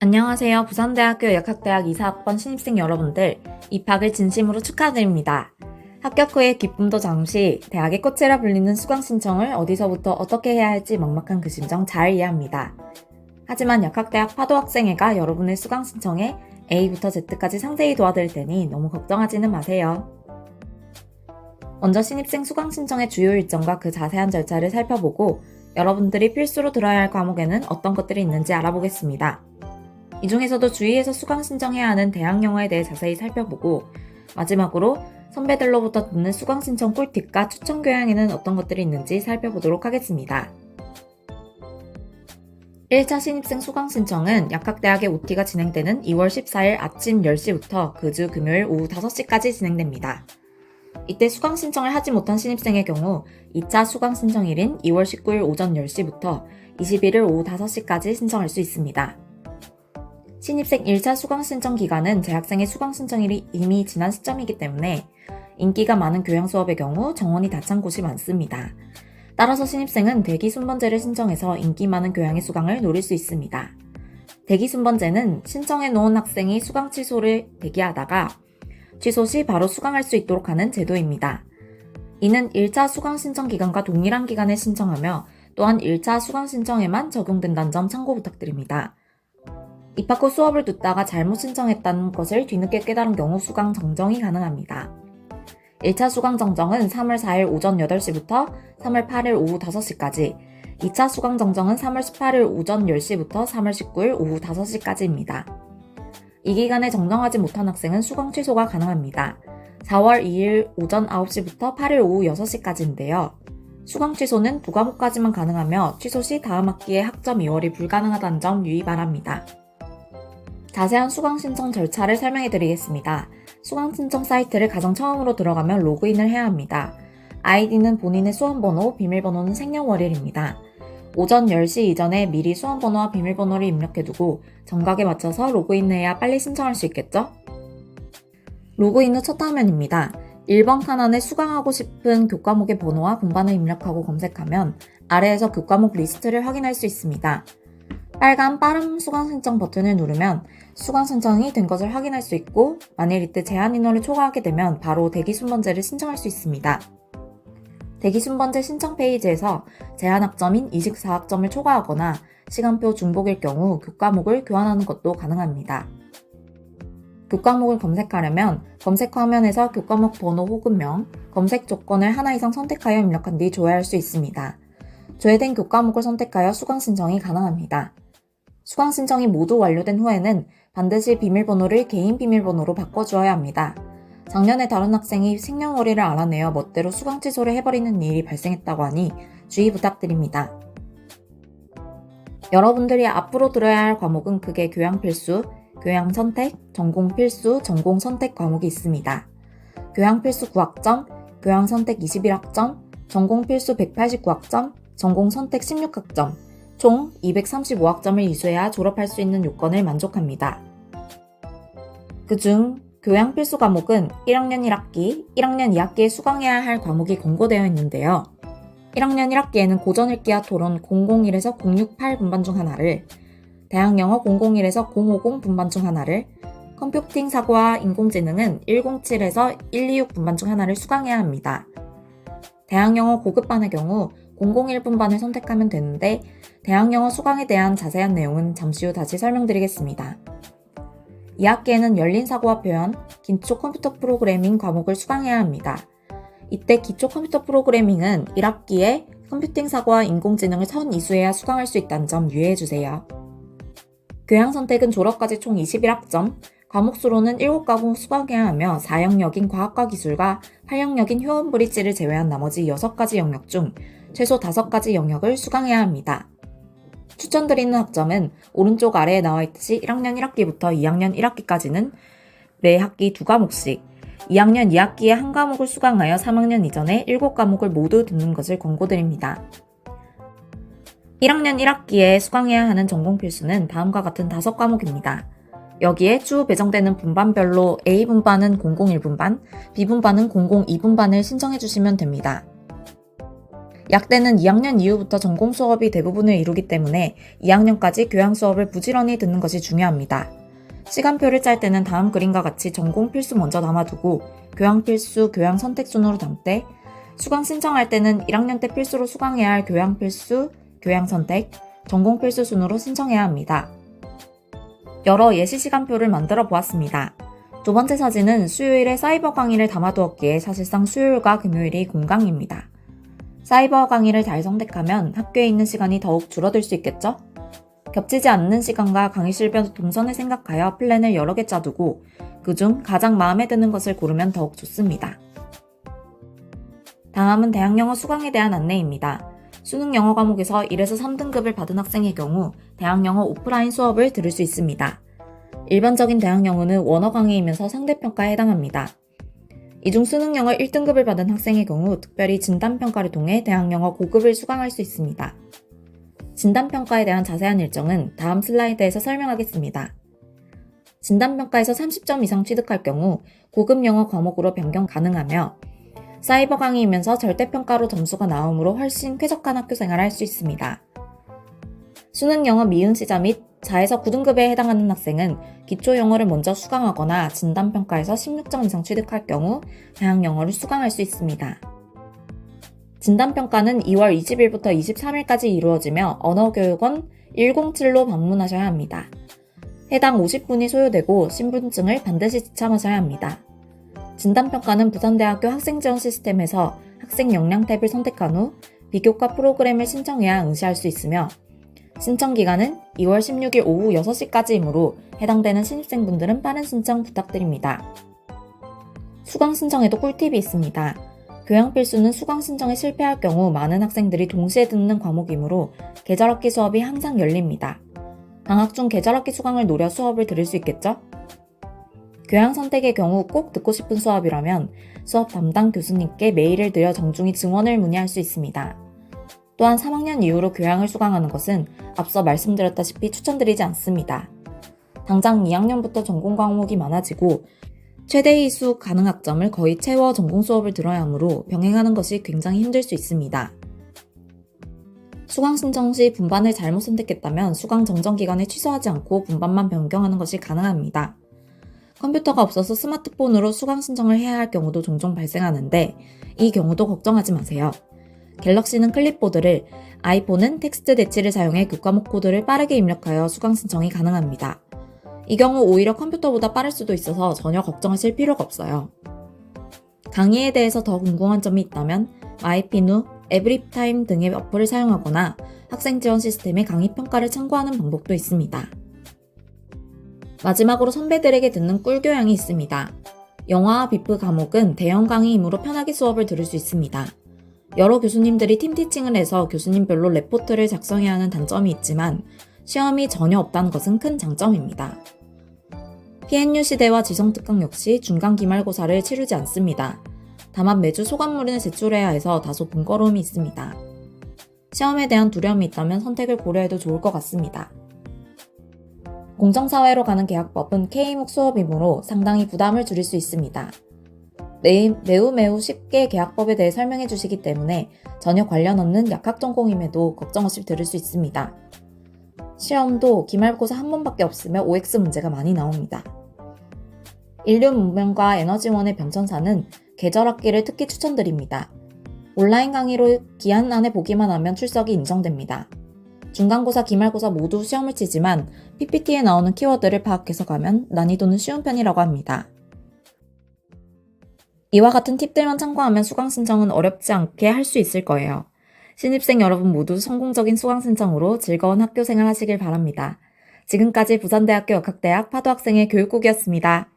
안녕하세요. 부산대학교 역학대학 이사학번 신입생 여러분들, 입학을 진심으로 축하드립니다. 합격 후에 기쁨도 잠시 대학의 꽃이라 불리는 수강 신청을 어디서부터 어떻게 해야 할지 막막한 그 심정 잘 이해합니다. 하지만 역학대학 파도학생회가 여러분의 수강 신청에 A부터 Z까지 상세히 도와드릴 테니 너무 걱정하지는 마세요. 먼저 신입생 수강 신청의 주요 일정과 그 자세한 절차를 살펴보고 여러분들이 필수로 들어야 할 과목에는 어떤 것들이 있는지 알아보겠습니다. 이 중에서도 주위에서 수강 신청해야 하는 대학 영어에 대해 자세히 살펴보고 마지막으로 선배들로부터 듣는 수강 신청 꿀팁과 추천 교양에는 어떤 것들이 있는지 살펴보도록 하겠습니다. 1차 신입생 수강 신청은 약학대학의 OT가 진행되는 2월 14일 아침 10시부터 그 주 금요일 오후 5시까지 진행됩니다. 이때 수강 신청을 하지 못한 신입생의 경우 2차 수강 신청일인 2월 19일 오전 10시부터 21일 오후 5시까지 신청할 수 있습니다. 신입생 1차 수강 신청 기간은 재학생의 수강 신청일이 이미 지난 시점이기 때문에 인기가 많은 교양 수업의 경우 정원이 다 찬 곳이 많습니다. 따라서 신입생은 대기 순번제를 신청해서 인기 많은 교양의 수강을 노릴 수 있습니다. 대기 순번제는 신청해 놓은 학생이 수강 취소를 대기하다가 취소 시 바로 수강할 수 있도록 하는 제도입니다. 이는 1차 수강 신청 기간과 동일한 기간에 신청하며 또한 1차 수강 신청에만 적용된다는 점 참고 부탁드립니다. 입학 후 수업을 듣다가 잘못 신청했다는 것을 뒤늦게 깨달은 경우 수강 정정이 가능합니다. 1차 수강 정정은 3월 4일 오전 8시부터 3월 8일 오후 5시까지, 2차 수강 정정은 3월 18일 오전 10시부터 3월 19일 오후 5시까지입니다. 이 기간에 정정하지 못한 학생은 수강 취소가 가능합니다. 4월 2일 오전 9시부터 8일 오후 6시까지인데요. 수강 취소는 두 과목까지만 가능하며 취소 시 다음 학기에 학점 2월이 불가능하다는 점 유의 바랍니다. 자세한 수강 신청 절차를 설명해 드리겠습니다. 수강 신청 사이트를 가장 처음으로 들어가면 로그인을 해야 합니다. 아이디는 본인의 수험번호, 비밀번호는 생년월일입니다. 오전 10시 이전에 미리 수험번호와 비밀번호를 입력해두고 정각에 맞춰서 로그인해야 빨리 신청할 수 있겠죠? 로그인 후 첫 화면입니다. 1번 칸 안에 수강하고 싶은 교과목의 번호와 분반을 입력하고 검색하면 아래에서 교과목 리스트를 확인할 수 있습니다. 빨간 빠른 수강 신청 버튼을 누르면 수강 신청이 된 것을 확인할 수 있고 만일 이때 제한 인원을 초과하게 되면 바로 대기 순번제를 신청할 수 있습니다. 대기 순번제 신청 페이지에서 제한 학점인 24학점을 초과하거나 시간표 중복일 경우 교과목을 교환하는 것도 가능합니다. 교과목을 검색하려면 검색 화면에서 교과목 번호 혹은 명, 검색 조건을 하나 이상 선택하여 입력한 뒤 조회할 수 있습니다. 조회된 교과목을 선택하여 수강 신청이 가능합니다. 수강 신청이 모두 완료된 후에는 반드시 비밀번호를 개인 비밀번호로 바꿔주어야 합니다. 작년에 다른 학생이 생년월일을 알아내어 멋대로 수강 취소를 해버리는 일이 발생했다고 하니 주의 부탁드립니다. 여러분들이 앞으로 들어야 할 과목은 크게 교양 필수, 교양 선택, 전공 필수, 전공 선택 과목이 있습니다. 교양 필수 9학점, 교양 선택 21학점, 전공 필수 189학점, 전공 선택 16학점, 총 235학점을 이수해야 졸업할 수 있는 요건을 만족합니다. 그중 교양 필수 과목은 1학년 1학기, 1학년 2학기에 수강해야 할 과목이 권고되어 있는데요. 1학년 1학기에는 고전 읽기와 토론 001에서 068 분반 중 하나를, 대학 영어 001에서 050 분반 중 하나를, 컴퓨팅 사고와 인공지능은 107에서 126 분반 중 하나를 수강해야 합니다. 대학 영어 고급반의 경우 001 분반을 선택하면 되는데 대학 영어 수강에 대한 자세한 내용은 잠시 후 다시 설명드리겠습니다. 2학기에는 열린 사고와 표현, 기초 컴퓨터 프로그래밍 과목을 수강해야 합니다. 이때 기초 컴퓨터 프로그래밍은 1학기에 컴퓨팅 사고와 인공지능을 선 이수해야 수강할 수 있다는 점 유의해주세요. 교양 선택은 졸업까지 총 21학점, 과목 수로는 7과목 수강해야 하며 4영역인 과학과 기술과 8영역인 효원 브릿지를 제외한 나머지 6가지 영역 중 최소 5가지 영역을 수강해야 합니다. 추천드리는 학점은 오른쪽 아래에 나와 있듯이 1학년 1학기부터 2학년 1학기까지는 매 학기 2과목씩, 2학년 2학기에 1과목을 수강하여 3학년 이전에 7과목을 모두 듣는 것을 권고드립니다. 1학년 1학기에 수강해야 하는 전공 필수는 다음과 같은 5과목입니다. 여기에 추후 배정되는 분반별로 A분반은 001분반, B분반은 002분반을 신청해 주시면 됩니다. 약대는 2학년 이후부터 전공 수업이 대부분을 이루기 때문에 2학년까지 교양 수업을 부지런히 듣는 것이 중요합니다. 시간표를 짤 때는 다음 그림과 같이 전공 필수 먼저 담아두고 교양 필수, 교양 선택 순으로 담되 수강 신청할 때는 1학년 때 필수로 수강해야 할 교양 필수, 교양 선택, 전공 필수 순으로 신청해야 합니다. 여러 예시 시간표를 만들어 보았습니다. 두 번째 사진은 수요일에 사이버 강의를 담아두었기에 사실상 수요일과 금요일이 공강입니다. 사이버 강의를 잘 선택하면 학교에 있는 시간이 더욱 줄어들 수 있겠죠? 겹치지 않는 시간과 강의실별 동선을 생각하여 플랜을 여러 개 짜두고 그중 가장 마음에 드는 것을 고르면 더욱 좋습니다. 다음은 대학영어 수강에 대한 안내입니다. 수능 영어 과목에서 1에서 3등급을 받은 학생의 경우 대학영어 오프라인 수업을 들을 수 있습니다. 일반적인 대학영어는 원어 강의이면서 상대평가에 해당합니다. 이중 수능 영어 1등급을 받은 학생의 경우 특별히 진단평가를 통해 대학영어 고급을 수강할 수 있습니다. 진단평가에 대한 자세한 일정은 다음 슬라이드에서 설명하겠습니다. 진단평가에서 30점 이상 취득할 경우 고급 영어 과목으로 변경 가능하며 사이버 강의이면서 절대평가로 점수가 나오므로 훨씬 쾌적한 학교 생활을 할 수 있습니다. 수능 영어 미은 시자 및 4에서 9등급에 해당하는 학생은 기초 영어를 먼저 수강하거나 진단평가에서 16점 이상 취득할 경우 대학 영어를 수강할 수 있습니다. 진단평가는 2월 20일부터 23일까지 이루어지며 언어교육원 107로 방문하셔야 합니다. 해당 50분이 소요되고 신분증을 반드시 지참하셔야 합니다. 진단평가는 부산대학교 학생지원 시스템에서 학생 역량 탭을 선택한 후 비교과 프로그램을 신청해야 응시할 수 있으며 신청 기간은 2월 16일 오후 6시까지이므로 해당되는 신입생분들은 빠른 신청 부탁드립니다. 수강 신청에도 꿀팁이 있습니다. 교양 필수는 수강 신청에 실패할 경우 많은 학생들이 동시에 듣는 과목이므로 계절학기 수업이 항상 열립니다. 방학 중 계절학기 수강을 노려 수업을 들을 수 있겠죠? 교양 선택의 경우 꼭 듣고 싶은 수업이라면 수업 담당 교수님께 메일을 드려 정중히 증언을 문의할 수 있습니다. 또한 3학년 이후로 교양을 수강하는 것은 앞서 말씀드렸다시피 추천드리지 않습니다. 당장 2학년부터 전공 과목이 많아지고 최대 이수 가능 학점을 거의 채워 전공 수업을 들어야 하므로 병행하는 것이 굉장히 힘들 수 있습니다. 수강 신청 시 분반을 잘못 선택했다면 수강 정정 기간에 취소하지 않고 분반만 변경하는 것이 가능합니다. 컴퓨터가 없어서 스마트폰으로 수강 신청을 해야 할 경우도 종종 발생하는데 이 경우도 걱정하지 마세요. 갤럭시는 클립보드를, 아이폰은 텍스트 대치를 사용해 교과목 코드를 빠르게 입력하여 수강 신청이 가능합니다. 이 경우 오히려 컴퓨터보다 빠를 수도 있어서 전혀 걱정하실 필요가 없어요. 강의에 대해서 더 궁금한 점이 있다면 마이피누, 에브리타임 등의 어플을 사용하거나 학생 지원 시스템의 강의 평가를 참고하는 방법도 있습니다. 마지막으로 선배들에게 듣는 꿀교양이 있습니다. 영어와 비프 과목은 대형 강의이므로 편하게 수업을 들을 수 있습니다. 여러 교수님들이 팀티칭을 해서 교수님별로 레포트를 작성해야 하는 단점이 있지만 시험이 전혀 없다는 것은 큰 장점입니다. PNU 시대와 지성특강 역시 중간 기말고사를 치르지 않습니다. 다만 매주 소감문을 제출해야 해서 다소 번거로움이 있습니다. 시험에 대한 두려움이 있다면 선택을 고려해도 좋을 것 같습니다. 공정사회로 가는 계약법은 K목 수업이므로 상당히 부담을 줄일 수 있습니다. 매우 쉽게 계약법에 대해 설명해 주시기 때문에 전혀 관련 없는 약학 전공임에도 걱정 없이 들을 수 있습니다. 시험도 기말고사 한 번밖에 없으며 OX 문제가 많이 나옵니다. 인류 문명과 에너지원의 변천사는 계절학기를 특히 추천드립니다. 온라인 강의로 기한 안에 보기만 하면 출석이 인정됩니다. 중간고사, 기말고사 모두 시험을 치지만 PPT에 나오는 키워드를 파악해서 가면 난이도는 쉬운 편이라고 합니다. 이와 같은 팁들만 참고하면 수강 신청은 어렵지 않게 할 수 있을 거예요. 신입생 여러분 모두 성공적인 수강 신청으로 즐거운 학교 생활 하시길 바랍니다. 지금까지 부산대학교 역학대학 파도학생의 교육국이었습니다.